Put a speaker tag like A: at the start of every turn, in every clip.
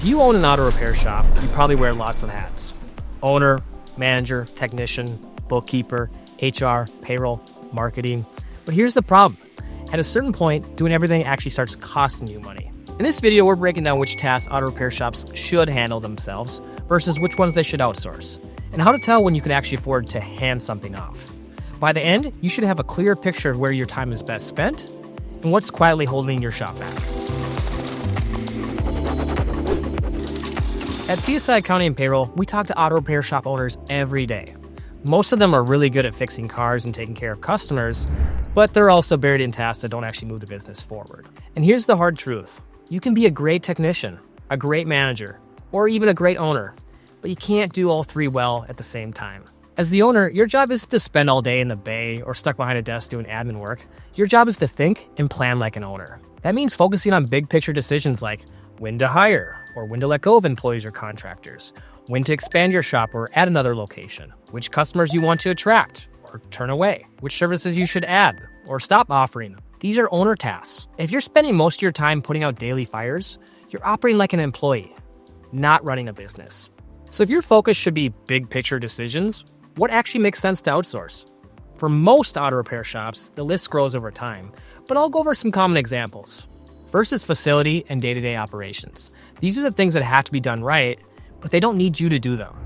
A: If you own an auto repair shop, you probably wear lots of hats. Owner, manager, technician, bookkeeper, HR, payroll, marketing. But here's the problem. At a certain point, doing everything actually starts costing you money. In this video, we're breaking down which tasks auto repair shops should handle themselves versus which ones they should outsource, and how to tell when you can actually afford to hand something off. By the end, you should have a clear picture of where your time is best spent and what's quietly holding your shop back. At CSI Accounting Payroll, we talk to auto repair shop owners every day. Most of them are really good at fixing cars and taking care of customers, but they're also buried in tasks that don't actually move the business forward. And here's the hard truth. You can be a great technician, a great manager, or even a great owner, but you can't do all three well at the same time. As the owner, your job isn't to spend all day in the bay or stuck behind a desk doing admin work. Your job is to think and plan like an owner. That means focusing on big picture decisions like when to hire or when to let go of employees or contractors, when to expand your shop or add another location, which customers you want to attract or turn away, which services you should add or stop offering. These are owner tasks. If you're spending most of your time putting out daily fires, you're operating like an employee, not running a business. So if your focus should be big picture decisions, what actually makes sense to outsource? For most auto repair shops, the list grows over time, but I'll go over some common examples. First is facility and day-to-day operations. These are the things that have to be done right, but they don't need you to do them.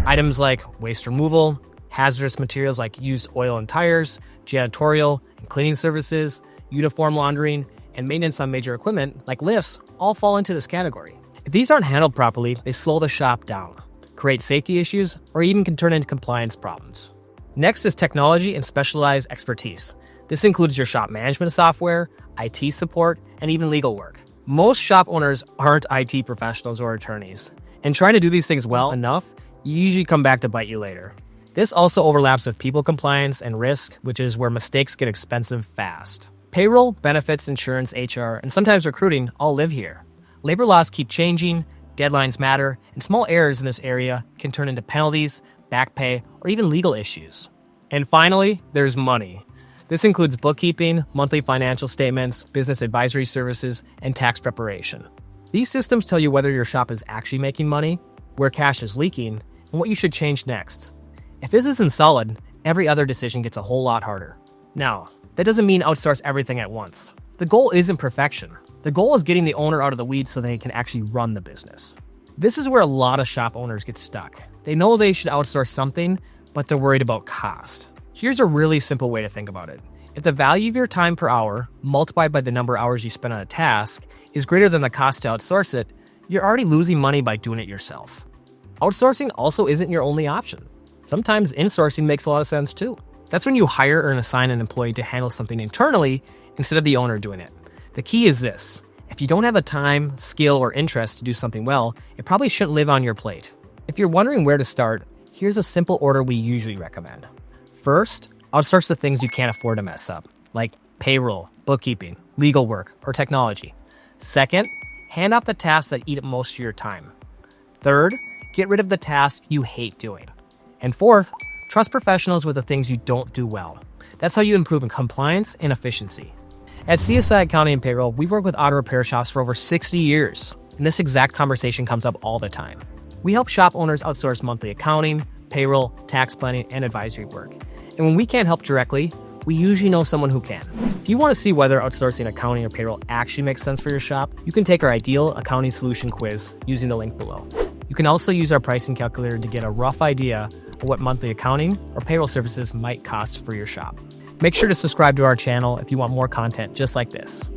A: Items like waste removal, hazardous materials like used oil and tires, janitorial and cleaning services, uniform laundering, and maintenance on major equipment like lifts all fall into this category. If these aren't handled properly, they slow the shop down, create safety issues, or even can turn into compliance problems. Next is technology and specialized expertise. This includes your shop management software, IT support, and even legal work. Most shop owners aren't IT professionals or attorneys, and trying to do these things well enough usually come back to bite you later. This also overlaps with people compliance and risk, which is where mistakes get expensive fast. Payroll, benefits, insurance, HR, and sometimes recruiting all live here. Labor laws keep changing, deadlines matter, and small errors in this area can turn into penalties, back pay, or even legal issues. And finally, there's money. This includes bookkeeping, monthly financial statements, business advisory services, and tax preparation. These systems tell you whether your shop is actually making money, where cash is leaking, and what you should change next. If this isn't solid, every other decision gets a whole lot harder. Now, that doesn't mean outsource everything at once. The goal isn't perfection. The goal is getting the owner out of the weeds so they can actually run the business. This is where a lot of shop owners get stuck. They know they should outsource something, but they're worried about cost. Here's a really simple way to think about it. If the value of your time per hour multiplied by the number of hours you spend on a task is greater than the cost to outsource it, you're already losing money by doing it yourself. Outsourcing also isn't your only option. Sometimes insourcing makes a lot of sense too. That's when you hire or assign an employee to handle something internally instead of the owner doing it. The key is this. If you don't have the time, skill, or interest to do something well, it probably shouldn't live on your plate. If you're wondering where to start, here's a simple order we usually recommend. First, outsource the things you can't afford to mess up, like payroll, bookkeeping, legal work, or technology. Second, hand off the tasks that eat up most of your time. Third, get rid of the tasks you hate doing. And fourth, trust professionals with the things you don't do well. That's how you improve in compliance and efficiency. At CSI Accounting and Payroll, we work with auto repair shops for over 60 years, and this exact conversation comes up all the time. We help shop owners outsource monthly accounting, payroll, tax planning, and advisory work. And when we can't help directly, we usually know someone who can. If you want to see whether outsourcing accounting or payroll actually makes sense for your shop, you can take our ideal accounting solution quiz using the link below. You can also use our pricing calculator to get a rough idea of what monthly accounting or payroll services might cost for your shop. Make sure to subscribe to our channel if you want more content just like this.